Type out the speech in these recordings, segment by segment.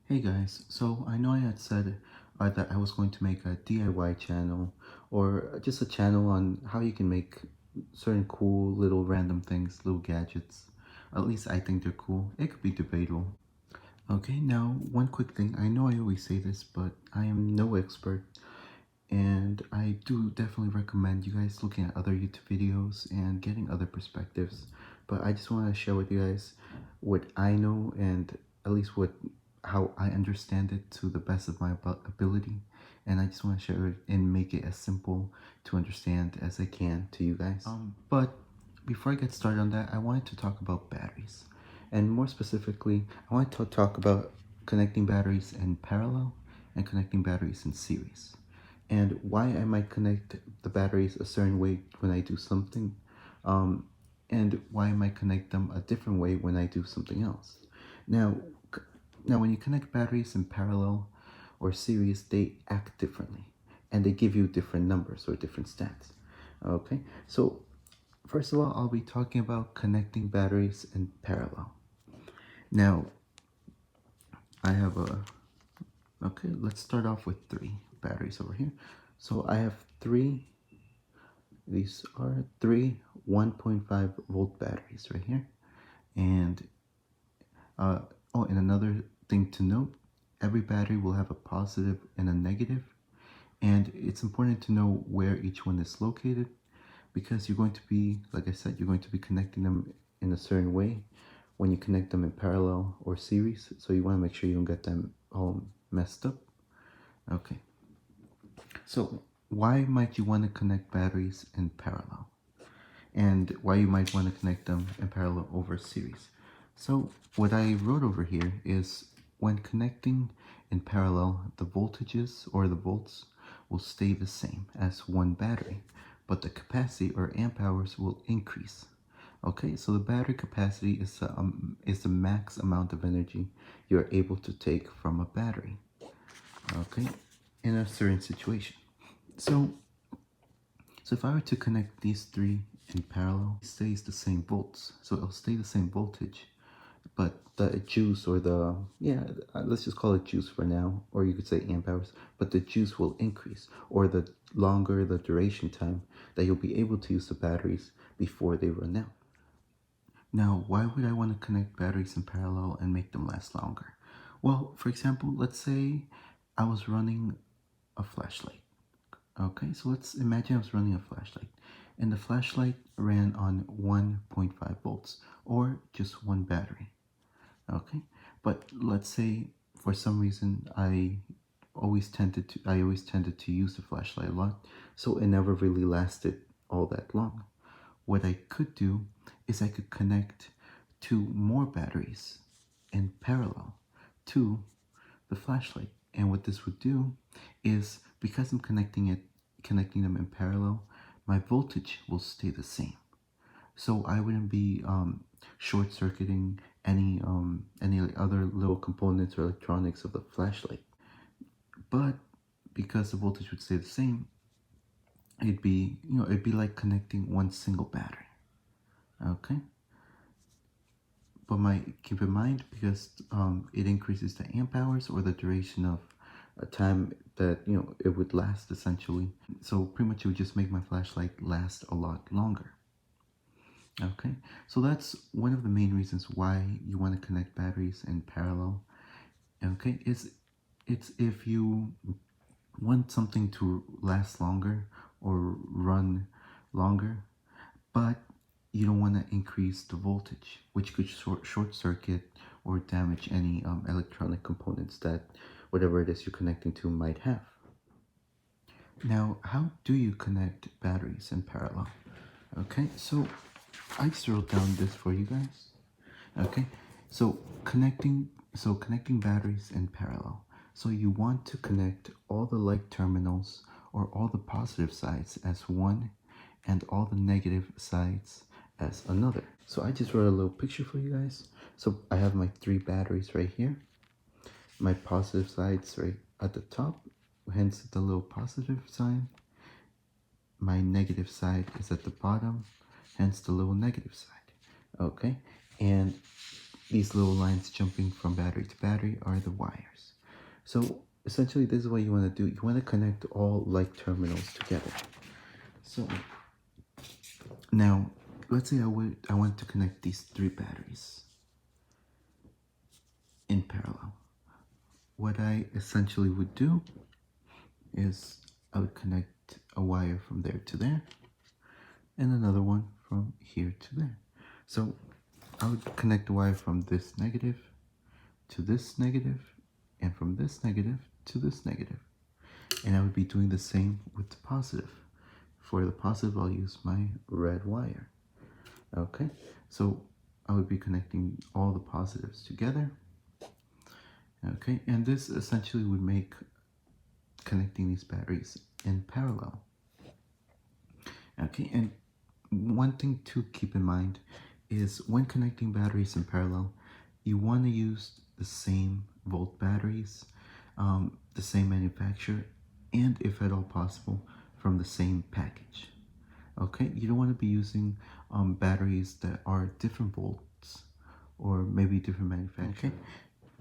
Hey guys, so I know I had said that I was going to make a DIY channel or just a channel on how you can make certain cool little random things, little gadgets. At least I think they're cool. It could be debatable. Okay, now one quick thing. I know I always say this, but I am no expert and I do definitely recommend you guys looking at other YouTube videos and getting other perspectives. But I just want to share with you guys what I know and at least what how I understand it to the best of my ability. And I just want to share it and make it as simple to understand as I can to you guys. But before I get started on that, I wanted to talk about batteries. And more specifically, I wanted to talk about connecting batteries in parallel and connecting batteries in series and why I might connect the batteries a certain way when I do something, um, and why I might connect them a different way when I do something else. Now, now when you connect batteries in parallel or series, they act differently, and they give you different numbers or different stats. Okay, so first of all, I'll be talking about connecting batteries in parallel. Now, I have a okay. Let's start off with three batteries over here. So I have three. These are three 1.5 volt batteries right here. And uh, oh, and another thing to note, every battery will have a positive and a negative, and it's important to know where each one is located because you're going to be, like I said, you're going to be connecting them in a certain way when you connect them in parallel or series. So you want to make sure you don't get them all messed up. Okay, so why might you want to connect batteries in parallel? And why you might want to connect them in parallel over a series. So what I wrote over here is when connecting in parallel, the voltages or the volts will stay the same as one battery, but the capacity or amp hours will increase. Okay, so the battery capacity is the max amount of energy you're able to take from a battery. Okay, in a certain situation. So so if I were to connect these three in parallel, it stays the same volts. So it'll stay the same voltage, but the juice or the, yeah, let's just call it juice for now, or you could say amp hours, but the juice will increase, or the longer the duration time that you'll be able to use the batteries before they run out. Now, why would I want to connect batteries in parallel and make them last longer? Well, for example, let's say I was running a flashlight. Okay, so let's imagine I was running a flashlight and the flashlight ran on 1.5 volts or just one battery. Okay, but let's say for some reason I always tended to use the flashlight a lot, so it never really lasted all that long. What I could do is I could connect two more batteries in parallel to the flashlight. And what this would do is because I'm connecting them in parallel, my voltage will stay the same. So I wouldn't be short circuiting any other little components or electronics of the flashlight. But because the voltage would stay the same, it'd be like connecting one single battery. Okay. But keep in mind because it increases the amp hours or the duration of a time that it would last essentially. So pretty much it would just make my flashlight last a lot longer. Okay, so that's one of the main reasons why you want to connect batteries in parallel. Okay, it's if you want something to last longer or run longer, but you don't want to increase the voltage, which could short circuit or damage any electronic components that whatever it is you're connecting to might have. Now, how do you connect batteries in parallel? Okay, so I just wrote down this for you guys. Okay, so connecting batteries in parallel. So you want to connect all the like terminals or all the positive sides as one and all the negative sides as another. So I just wrote a little picture for you guys. So I have my three batteries right here. My positive sides right at the top, hence the little positive sign. My negative side is at the bottom, hence the little negative side. Okay, and these little lines jumping from battery to battery are the wires. So essentially this is what you want to do. You want to connect all like terminals together. So now let's say I want to connect these 3 batteries in parallel. What I essentially would do is I would connect a wire from there to there and another one from here to there. So I would connect a wire from this negative to this negative and from this negative to this negative. And I would be doing the same with the positive. For the positive, I'll use my red wire. Okay, so I would be connecting all the positives together. Okay, and this essentially would make connecting these batteries in parallel. Okay, and one thing to keep in mind is when connecting batteries in parallel, you want to use the same volt batteries, the same manufacturer, and if at all possible, from the same package. Okay, you don't want to be using batteries that are different volts or maybe different manufacturer.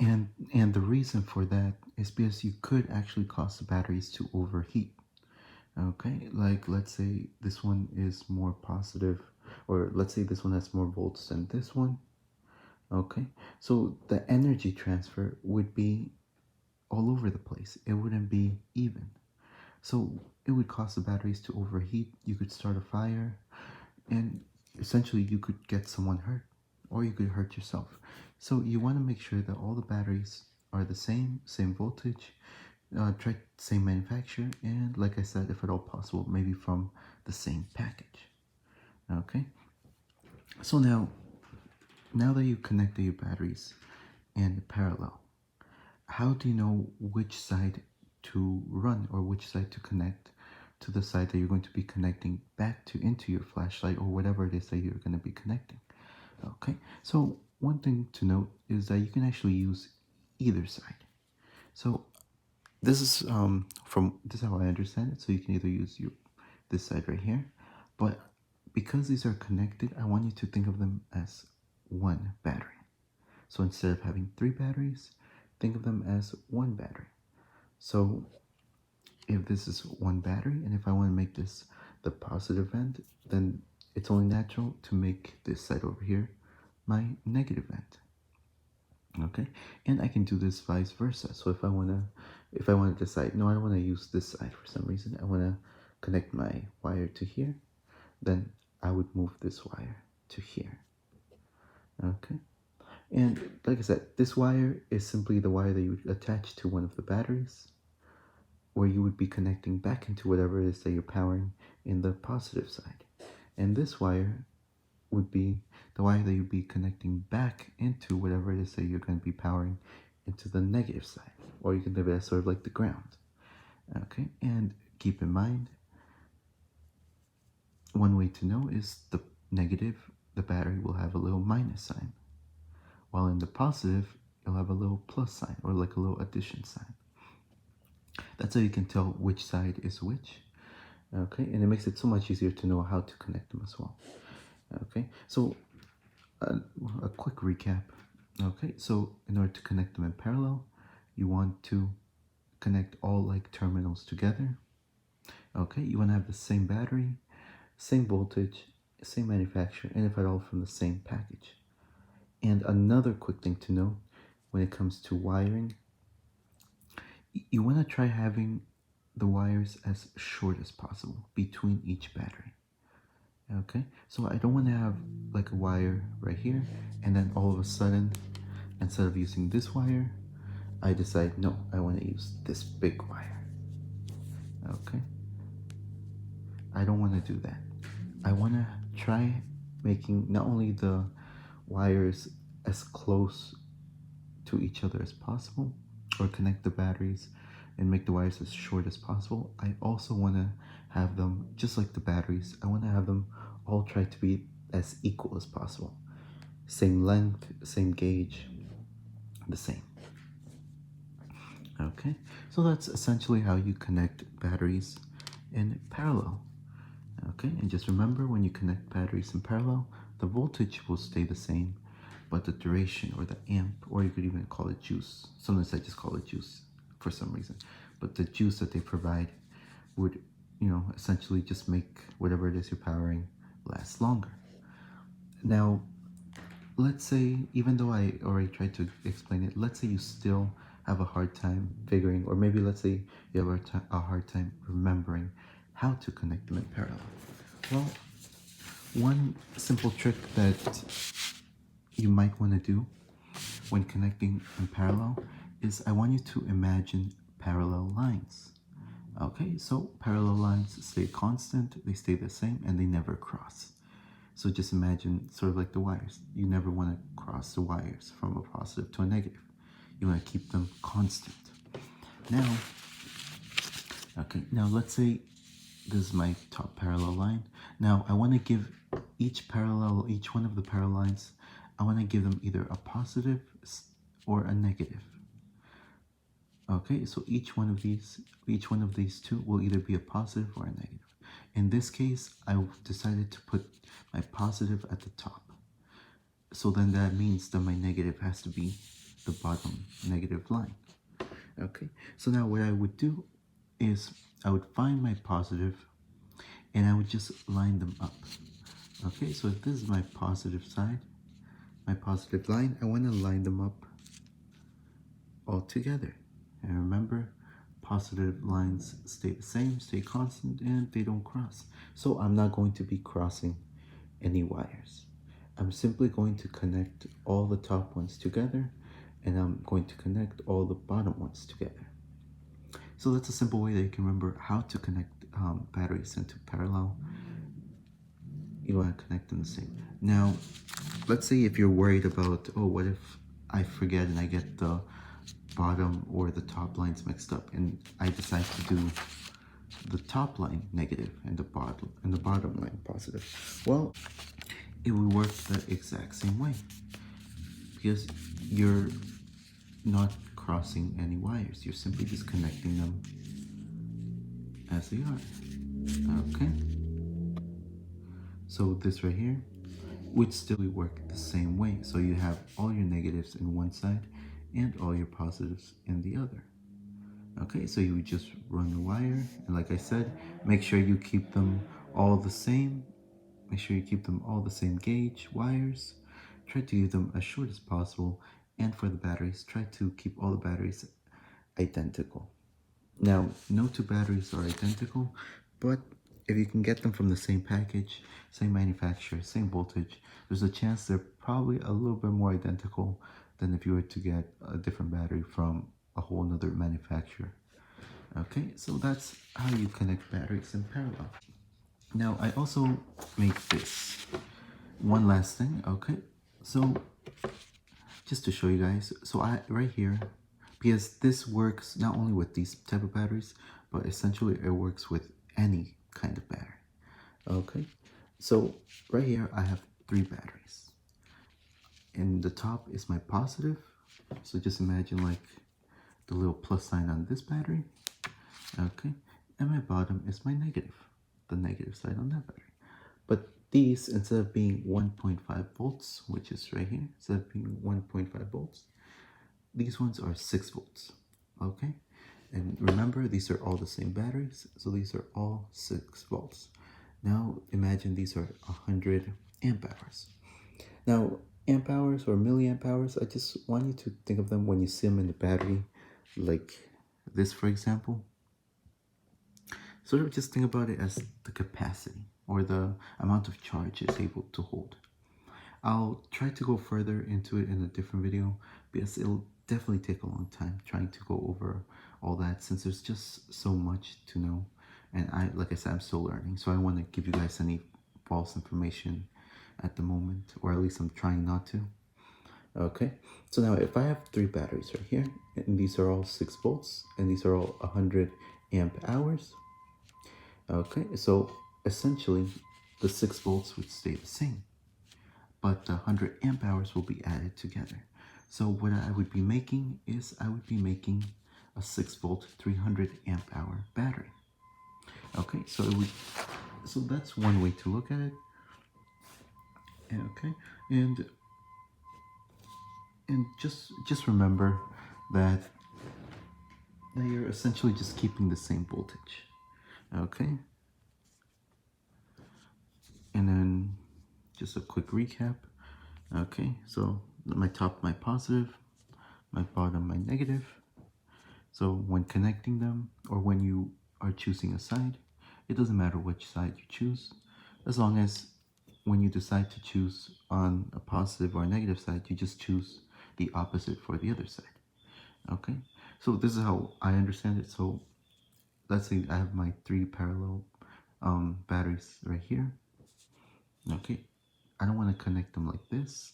Okay, and the reason for that is because you could actually cause the batteries to overheat. Okay, like let's say this one is more positive, or let's say this one has more volts than this one. Okay, so the energy transfer would be all over the place. It wouldn't be even. So it would cause the batteries to overheat. You could start a fire, and essentially you could get someone hurt, or you could hurt yourself. So you want to make sure that all the batteries are the same voltage, try same manufacturer, and like I said, if at all possible, maybe from the same package. Okay, so now that you connected your batteries in parallel, how do you know which side to run or which side to connect to the side that you're going to be connecting back to into your flashlight or whatever it is that you're going to be connecting? Okay, so one thing to note is that you can actually use either side. So this is this is how I understand it. So you can either use this side right here, but because these are connected, I want you to think of them as one battery. So instead of having 3 batteries, think of them as one battery. So if this is one battery, and if I want to make this the positive end, then it's only natural to make this side over here my negative end. Okay, and I can do this vice versa. So if I want to decide, no, I don't want to use this side for some reason, I want to connect my wire to here, then I would move this wire to here. Okay, and like I said, this wire is simply the wire that you would attach to one of the batteries, where you would be connecting back into whatever it is that you're powering in the positive side. And this wire would be the wire that you'd be connecting back into whatever it is that you're going to be powering into the negative side. Or you can think of it as sort of like the ground. Okay, and keep in mind, one way to know is the negative, the battery will have a little minus sign. While in the positive, you'll have a little plus sign, or like a little addition sign. That's how you can tell which side is which. Okay, and it makes it so much easier to know how to connect them as well. Okay, so a quick recap. Okay, so in order to connect them in parallel, you want to connect all like terminals together. Okay, you want to have the same battery, same voltage, same manufacturer, and if at all from the same package. And another quick thing to know when it comes to wiring, you want to try having the wires as short as possible between each battery. Okay, so I don't want to have like a wire right here and then all of a sudden, instead of using this wire, I decide no, I want to use this big wire. Okay, I don't want to do that. I want to try making not only the wires as close to each other as possible, or connect the batteries and make the wires as short as possible. I also want to have them, just like the batteries, I want to have them all try to be as equal as possible. Same length, same gauge, the same. Okay, so that's essentially how you connect batteries in parallel. Okay, and just remember, when you connect batteries in parallel, the voltage will stay the same, but the duration or the amp, or you could even call it juice. Sometimes I just call it juice for some reason. But the juice that they provide would, essentially just make whatever it is you're powering last longer. Now, let's say, even though I already tried to explain it, let's say you still have a hard time figuring, or maybe let's say you have a hard time remembering how to connect them in parallel. Well, one simple trick that you might want to do when connecting in parallel is I want you to imagine parallel lines. Okay, so parallel lines stay constant, they stay the same, and they never cross. So just imagine sort of like the wires. You never want to cross the wires from a positive to a negative. You want to keep them constant. Now, let's say this is my top parallel line. Now I want to give each one of the parallel lines, I want to give them either a positive or a negative. Okay, so each one of these two will either be a positive or a negative. In this case, I decided to put my positive at the top. So then that means that my negative has to be the bottom negative line. Okay, so now what I would do is I would find my positive and I would just line them up. Okay, so if this is my positive side, my positive line, I want to line them up all together. And remember, positive lines stay the same, stay constant, and they don't cross. So I'm not going to be crossing any wires. I'm simply going to connect all the top ones together, and I'm going to connect all the bottom ones together. So that's a simple way that you can remember how to connect batteries into parallel. You want to connect them the same. Now, let's say if you're worried about, oh, what if I forget and I get the bottom or the top lines mixed up, and I decide to do the top line negative and the bottom line positive. Well, it will work the exact same way because you're not crossing any wires. You're simply just connecting them as they are. Okay. So this right here would still work the same way. So you have all your negatives in one side and all your positives in the other. Okay, so you would just run the wire, and like I said, make sure you keep them all the same. Make sure you keep them all the same gauge wires. Try to keep them as short as possible, and for the batteries, try to keep all the batteries identical. Now, no two batteries are identical, but if you can get them from the same package, same manufacturer, same voltage, there's a chance they're probably a little bit more identical than if you were to get a different battery from a whole nother manufacturer. Okay, so that's how you connect batteries in parallel. Now, I also made this. One last thing, okay? So, just to show you guys, so right here, because this works not only with these type of batteries, but essentially it works with any kind of battery. Okay, so right here I have 3 batteries. And the top is my positive. So just imagine like the little plus sign on this battery. Okay, and my bottom is my negative, the negative side on that battery. But these, instead of being 1.5 volts, which is right here, instead of being 1.5 volts, these ones are 6 volts. Okay, and remember, these are all the same batteries, so these are all 6 volts. Now imagine these are 100 amp hours. Now, amp hours or milliamp hours, I just want you to think of them when you see them in the battery, like this, for example. Sort of just think about it as the capacity or the amount of charge it's able to hold. I'll try to go further into it in a different video because it'll definitely take a long time trying to go over all that, since there's just so much to know. And like I said, I'm still learning, so I want to give you guys any false information at the moment, or at least I'm trying not to. Okay, so now if I have 3 batteries right here, and these are all 6 volts, and these are all 100 amp hours. Okay, so essentially the 6 volts would stay the same, but the 100 amp hours will be added together. So what I would be making is I would be making a 6 volt 300 amp hour battery. Okay, so that's one way to look at it. Okay, and And just remember that you're essentially just keeping the same voltage. Okay? And then just a quick recap. Okay, so my top, my positive, my bottom, my negative. So when connecting them, or when you are choosing a side, it doesn't matter which side you choose, as long as when you decide to choose on a positive or a negative side, you just choose the opposite for the other side. Okay, so this is how I understand it. So let's say I have my 3 parallel batteries right here. Okay, I don't want to connect them like this.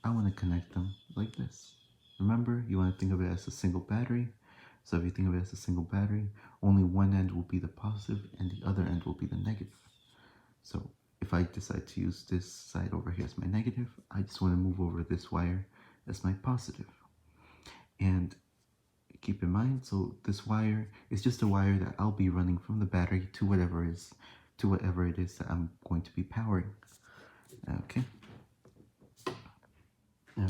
I want to connect them like this. Remember, you want to think of it as a single battery. So if you think of it as a single battery, only one end will be the positive and the other end will be the negative. So if I decide to use this side over here as my negative, I just want to move over this wire as my positive. And keep in mind, so this wire is just a wire that I'll be running from the battery to whatever it is that I'm going to be powering. Okay.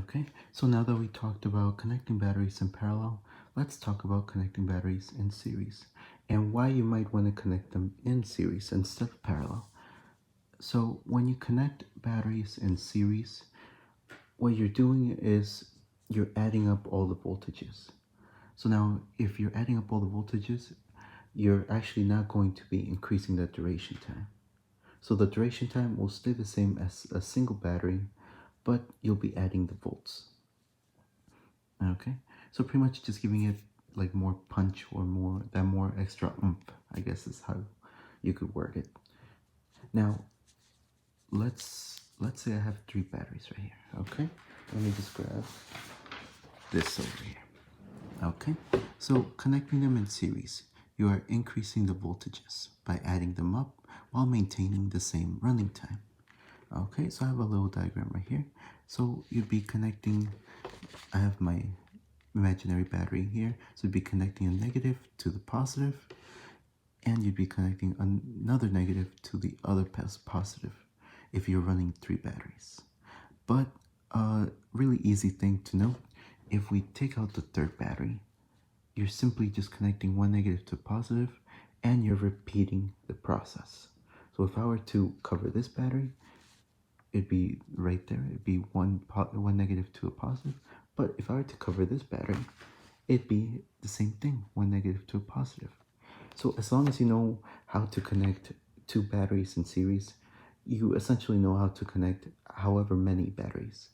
Okay, so now that we talked about connecting batteries in parallel, let's talk about connecting batteries in series and why you might want to connect them in series instead of parallel. So when you connect batteries in series, what you're doing is you're adding up all the voltages. So now if you're adding up all the voltages, you're actually not going to be increasing the duration time. So the duration time will stay the same as a single battery, but you'll be adding the volts. Okay, so pretty much just giving it like more punch or more extra oomph, I guess is how you could word it. Now, let's say I have 3 batteries right here. Okay, let me just grab this over here. Okay, so connecting them in series, you are increasing the voltages by adding them up while maintaining the same running time. Okay, so I have a little diagram right here. So you'd be connecting, I have my imaginary battery here, so you'd be connecting a negative to the positive, and you'd be connecting another negative to the other positive if you're running 3 batteries. But a really easy thing to note, if we take out the third battery, you're simply just connecting one negative to positive, and you're repeating the process. So if I were to cover this battery, it'd be right there. It'd be one negative to a positive. But if I were to cover this battery, it'd be the same thing, one negative to a positive. So as long as you know how to connect 2 batteries in series, you essentially know how to connect however many batteries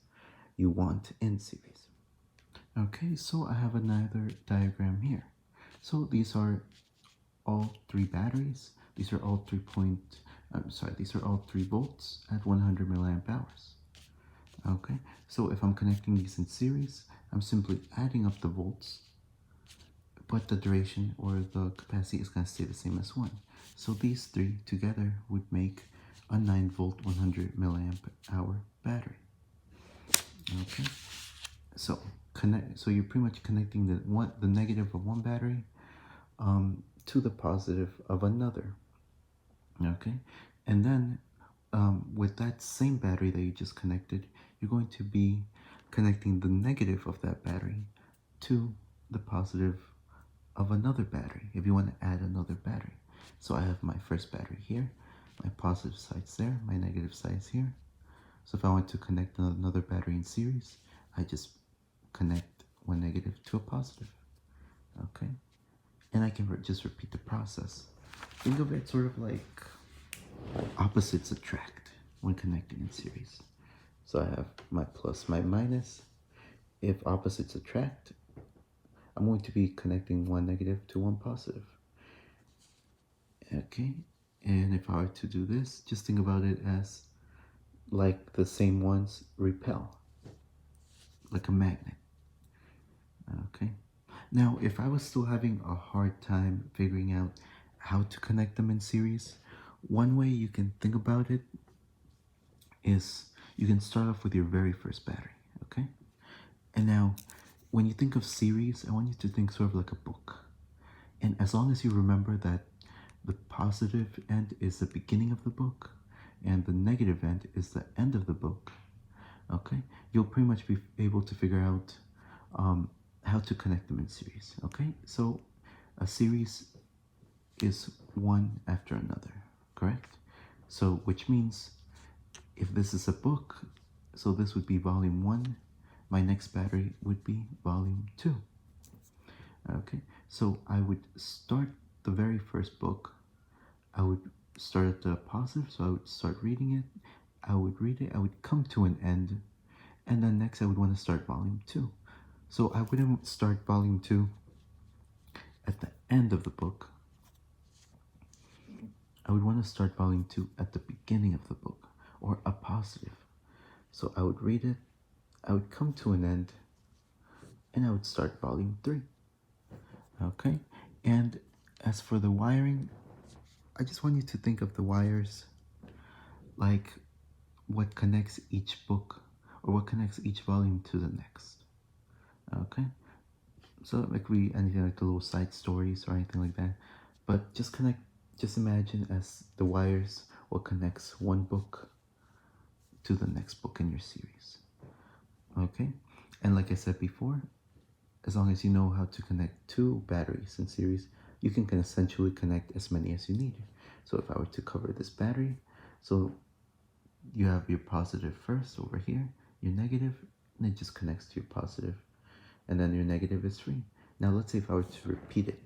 you want in series. Okay, so I have another diagram here. So these are all 3 batteries. These are all 3 volts at 100 milliamp hours. Okay, so if I'm connecting these in series, I'm simply adding up the volts, but the duration or the capacity is going to stay the same as 1. So these 3 together would make a 9 volt 100 milliamp hour battery. Okay, so you're pretty much connecting the negative of one battery to the positive of another. Okay, and then with that same battery that you just connected, you're going to be connecting the negative of that battery to the positive of another battery if you want to add another battery. So I have my first battery here, my positive side's there, my negative side's here. So if I want to connect another battery in series, I just connect one negative to a positive. Okay, and I can just repeat the process. Think of it sort of like opposites attract when connecting in series. So I have my plus, my minus. If opposites attract, I'm going to be connecting one negative to one positive. Okay, and if I were to do this, just think about it as like the same ones repel, like a magnet. Okay, now if I was still having a hard time figuring out how to connect them in series, one way you can think about it is you can start off with your very first battery, okay? And now, when you think of series, I want you to think sort of like a book. And as long as you remember that the positive end is the beginning of the book, and the negative end is the end of the book, Okay, you'll pretty much be able to figure out how to connect them in series. Okay, so a series is one after another, correct? So which means if this is a book, so this would be volume 1, my next battery would be volume 2. Okay, so I would start the very first book. I would start at the positive, so I would start reading it. I would read it, I would come to an end, and then next I would want to start volume 2. So I wouldn't start volume 2 at the end of the book. I would want to start volume 2 at the beginning of the book, or a positive. So I would read it, I would come to an end, and I would start volume 3. Okay, and as for the wiring, I just want you to think of the wires like what connects each book or what connects each volume to the next. Okay, so it could be anything like the little side stories or anything like that, but just imagine as the wires what connects one book to the next book in your series. Okay, and like I said before, as long as you know how to connect two batteries in series, you can essentially connect as many as you need. So if I were to cover this battery, so you have your positive first over here, your negative, and it just connects to your positive, and then your negative is free. Now let's say if I were to repeat it.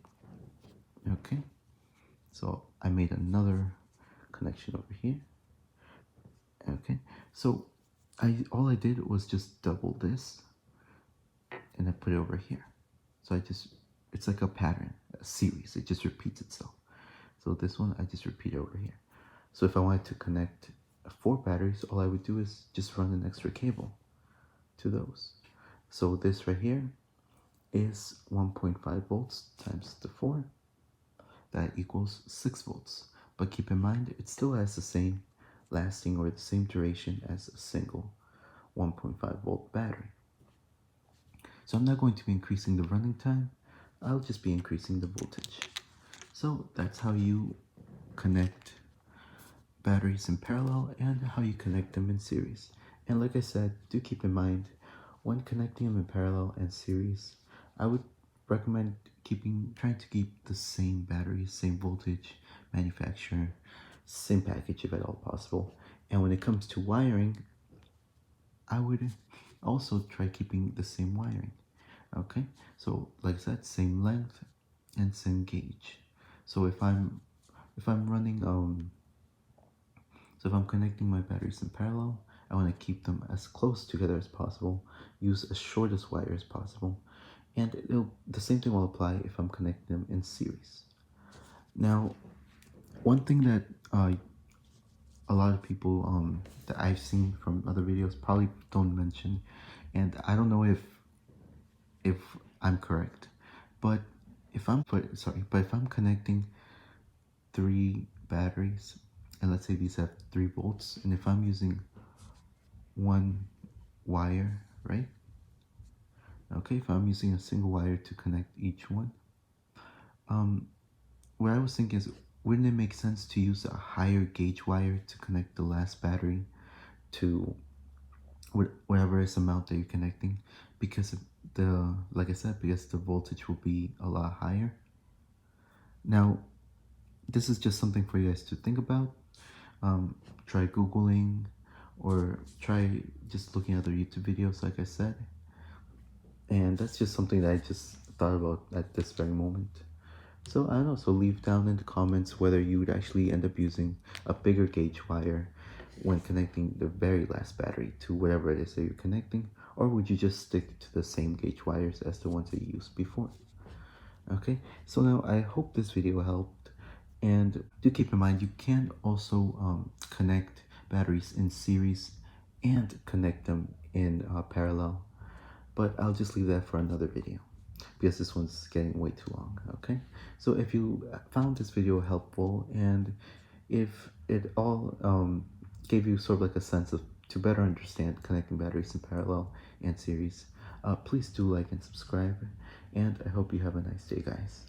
Okay, so I made another connection over here. Okay, so all I did was just double this, and I put it over here. So it's like a pattern, a series. It just repeats itself. So this one, I just repeat over here. So if I wanted to connect 4 batteries, all I would do is just run an extra cable to those. So this right here is 1.5 volts times the 4. That equals 6 volts. But keep in mind, it still has the same lasting or the same duration as a single 1.5 volt battery. So I'm not going to be increasing the running time, I'll just be increasing the voltage. So that's how you connect batteries in parallel and how you connect them in series. And like I said, do keep in mind, when connecting them in parallel and series, I would recommend trying to keep the same batteries, same voltage, manufacturer, same package if at all possible. And when it comes to wiring, I would also try keeping the same wiring. Okay, so like I said, same length and same gauge. So if I'm running so if I'm connecting my batteries in parallel, I want to keep them as close together as possible, use as shortest wire as possible, and the same thing will apply if I'm connecting them in series. Now, one thing that a lot of people that I've seen from other videos probably don't mention, and I don't know if I'm correct, but if I'm connecting 3 batteries, and let's say these have 3 volts, and if I'm using 1 wire, right? Okay, if I'm using a single wire to connect each one, what I was thinking is, wouldn't it make sense to use a higher gauge wire to connect the last battery to whatever is amount that you're connecting, because like I said, because the voltage will be a lot higher. Now, this is just something for you guys to think about. Try Googling or try just looking at other YouTube videos, like I said. And that's just something that I just thought about at this very moment. So I don't know, so leave down in the comments whether you would actually end up using a bigger gauge wire when connecting the very last battery to whatever it is that you're connecting, or would you just stick to the same gauge wires as the ones that you used before. Okay, so now I hope this video helped, and do keep in mind you can also connect batteries in series and connect them in parallel, but I'll just leave that for another video because this one's getting way too long. Okay, so if you found this video helpful and if it all gave you sort of like a sense of to better understand connecting batteries in parallel and series, please do like and subscribe, and I hope you have a nice day, guys.